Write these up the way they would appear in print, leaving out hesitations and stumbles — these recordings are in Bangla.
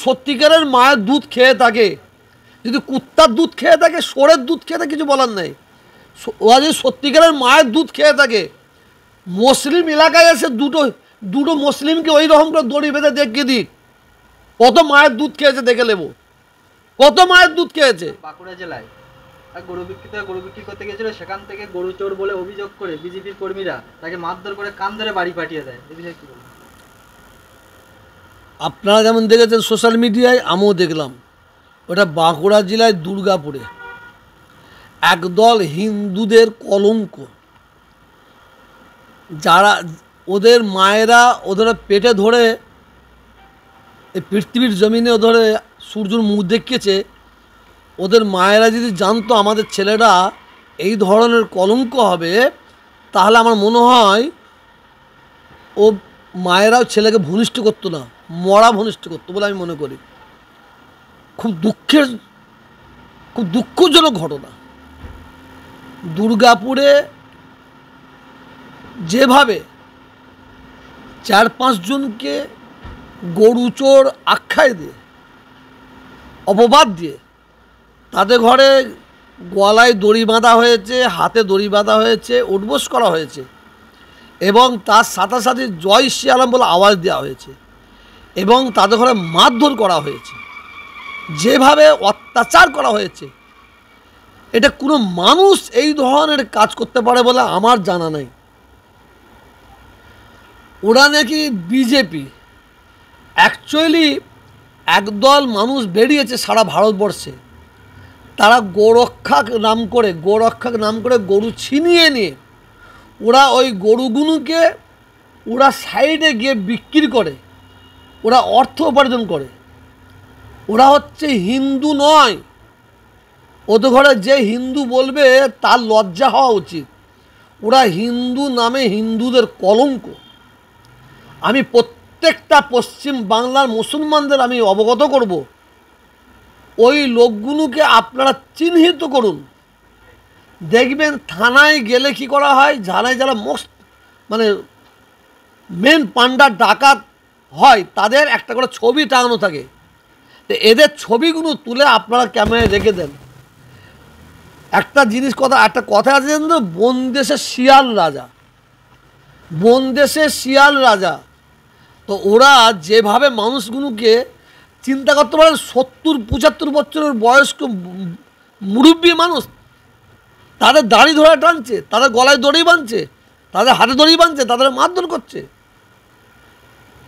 সত্যিকারের মায়ের দুধ খেয়ে থাকে, যদি কুত্তার দুধ খেয়ে থাকে, ষোঁড়ের দুধ খেয়ে থাকে, কিছু বলার নেই। ওরা যদি সত্যিকারের মায়ের দুধ খেয়ে থাকে, মুসলিম এলাকায় এসে দুটো মুসলিমকে ওই রকম করে দড়ি বেঁধে দেখিয়ে দিক কত মায়ের দুধ খেয়েছে, দেখে নেব কত মায়ের দুধ খেয়েছে। বাঁকুড়া জেলায় গরু বিক্রি করতে গেছিল, সেখান থেকে গরু চোর বলে অভিযোগ করে বিজেপির কর্মীরা তাকে মারধর করে কান ধরে বাড়ি পাঠিয়ে দেয়। এই বিষয়ে কি বলবেন? আপনারা যেমন দেখেছেন সোশ্যাল মিডিয়ায়, আমিও দেখলাম, ওটা বাঁকুড়া জেলায় দুর্গাপুরে একদল হিন্দুদের কলঙ্ক, যারা ওদের মায়েরা ওদের পেটে ধরে এই পৃথিবীর জমিনে ধরে সূর্যর মুখ দেখিয়েছে, ওদের মায়েরা যদি জানতো আমাদের ছেলেরা এই ধরনের কলঙ্ক হবে, তাহলে আমার মনে হয় ও মায়েরাও ছেলেকে ভূমিষ্ঠ করতো না, মরা ভূমিষ্ঠ করতো বলে আমি মনে করি। খুব দুঃখজনক ঘটনা। দুর্গাপুরে যেভাবে 4-5 জনকে গরু চোর আখ্যায় দিয়ে, অপবাদ দিয়ে, তাদের ঘরে গলায় দড়ি বাঁধা হয়েছে, হাতে দড়ি বাঁধা হয়েছে, উঠবোস করা হয়েছে, এবং তার সাথে সাথে জয় শ্রী রাম বলে আওয়াজ দেওয়া হয়েছে, এবং তাদের ঘরে মারধর করা হয়েছে, যেভাবে অত্যাচার করা হয়েছে, এটা কোনো মানুষ এই ধরনের কাজ করতে পারে বলে আমার জানা নাই। ওরা নাকি বিজেপি, অ্যাকচুয়ালি একদল মানুষ বেরিয়েছে সারা ভারতবর্ষে, তারা গোরক্ষাক নাম করে গরু ছিনিয়ে নিয়ে ওরা ওই গরুগুলোকে ওরা সাইডে গিয়ে বিক্রি করে, ওরা অর্থ উপার্জন করে। ওরা হচ্ছে হিন্দু নয়, ওদের ঘরে যে হিন্দু বলবে তার লজ্জা হওয়া উচিত। ওরা হিন্দু নামে হিন্দুদের কলঙ্ক। আমি প্রত্যেকটা পশ্চিম বাংলার মুসলমানদের আমি অবগত করব, ওই লোকগুলোকে আপনারা চিহ্নিত করুন। দেখবেন থানায় গেলে কি করা হয়, যারা মানে মেন পান্ডা ডাকাত হয়, তাদের একটা করে ছবি টাঙানো থাকে, তো এদের ছবিগুলো তুলে আপনারা ক্যামেরায় রেখে দেন। একটা কথা আছে জানেন তো, বন দেশের শিয়াল রাজা। তো ওরা যেভাবে মানুষগুলোকে চিন্তা করতে পারেন, 70-75 বছরের বয়স্ক মুরব্বী মানুষ, তাদের দাড়ি ধরে টানছে, তাদের গলায় দড়ি বাঁধছে, তাদের হাতে দড়ি বাঁধছে, তাদের মারধর করছে।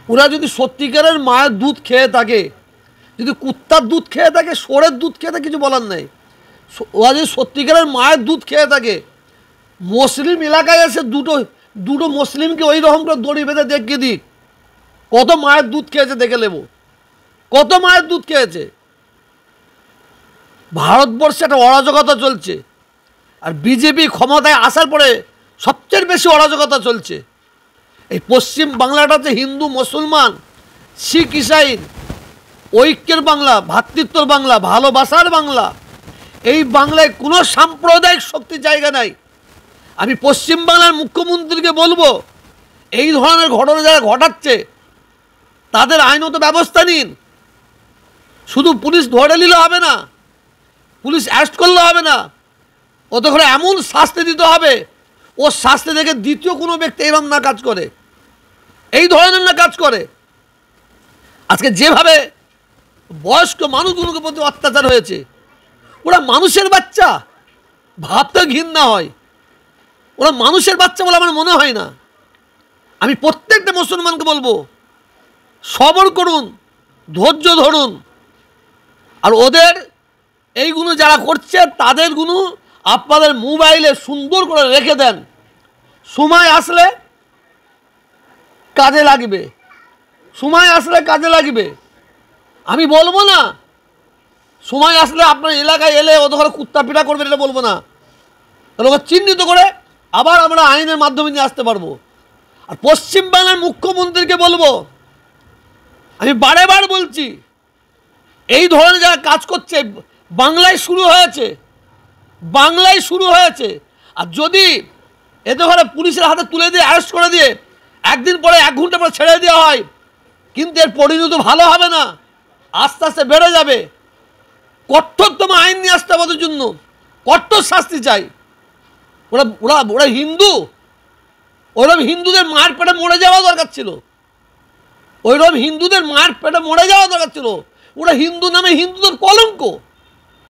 ওরা যদি সত্যিকারের মায়ের দুধ খেয়ে থাকে, যদি কুত্তার দুধ খেয়ে থাকে, ষোঁড়ের দুধ খেয়ে থাকে, কিছু বলার নেই। ওরা যদি সত্যিকারের মায়ের দুধ খেয়ে থাকে, মুসলিম এলাকায় এসে দুটো মুসলিমকে ওই রকম করে দড়ি বেঁধে দেখিয়ে দিক কত মায়ের দুধ খেয়েছে, দেখে নেব কত মায়ের দুধ খেয়েছে। ভারতবর্ষে একটা অরাজকতা চলছে, আর বিজেপি ক্ষমতায় আসার পরে সবচেয়ে বেশি অরাজকতা চলছে। এই পশ্চিম বাংলাটাতে হিন্দু মুসলমান শিখ ইসাই ঐক্যের বাংলা, ভ্রাতৃত্বর বাংলা, ভালোবাসার বাংলা। এই বাংলায় কোনো সাম্প্রদায়িক শক্তির জায়গা নাই। আমি পশ্চিম বাংলার মুখ্যমন্ত্রীকে বলবো, এই ধরনের ঘটনা যারা ঘটাচ্ছে তাদের আইনত ব্যবস্থা নিন। শুধু পুলিশ ধরে নিলে হবে না, পুলিশ অ্যারেস্ট করলে হবে না, ওদের ঘরে এমন শাস্তি দিতে হবে, ও শাস্তি দেখে দ্বিতীয় কোনো ব্যক্তি এরকম না কাজ করে, এই ধরনের না কাজ করে। আজকে যেভাবে বয়স্ক মানুষগুলোকে প্রতি অত্যাচার হয়েছে, ওরা মানুষের বাচ্চা, ভাবতে ঘৃণা হয়। ওরা মানুষের বাচ্চা বলে আমার মনে হয় না। আমি প্রত্যেকটা মুসলমানকে বলবো, সবর করুন, ধৈর্য ধরুন, আর ওদের এইগুলো যারা করছে তাদেরগুলো আপনাদের মোবাইলে সুন্দর করে রেখে দেন, সময় আসলে কাজে লাগবে। আমি বলবো না সময় আসলে আপনার এলাকায় এলে ওদের ঘরে কুত্তা পিটা করবেন, এটা বলবো না। তাহলে ওকে চিহ্নিত করে আবার আমরা আইনের মাধ্যমে নিয়ে আসতে পারবো। আর পশ্চিমবাংলার মুখ্যমন্ত্রীকে বলবো, আমি বারেবার বলছি, এই ধরনের যারা কাজ করছে বাংলায় শুরু হয়েছে। আর যদি এদের ঘরে পুলিশের হাতে তুলে দিয়ে অ্যারেস্ট করে দিয়ে একদিন পরে 1 ঘন্টা পরে ছেড়ে দেওয়া হয়, কিন্তু এর পরিণতি ভালো হবে না। আস্তে আস্তে বেড়ে যাবে। কঠোরতম আইন নিয়ে আসতে হবে ওদের জন্য, কঠোর শাস্তি চাই। ওরা ওরা ওরা হিন্দু, ওইরকম হিন্দুদের মার পেটে মরে যাওয়া দরকার ছিল, ওইরকম হিন্দুদের মার পেটে মরে যাওয়া দরকার ছিল। ওরা হিন্দু নামে হিন্দুদের কলঙ্ক।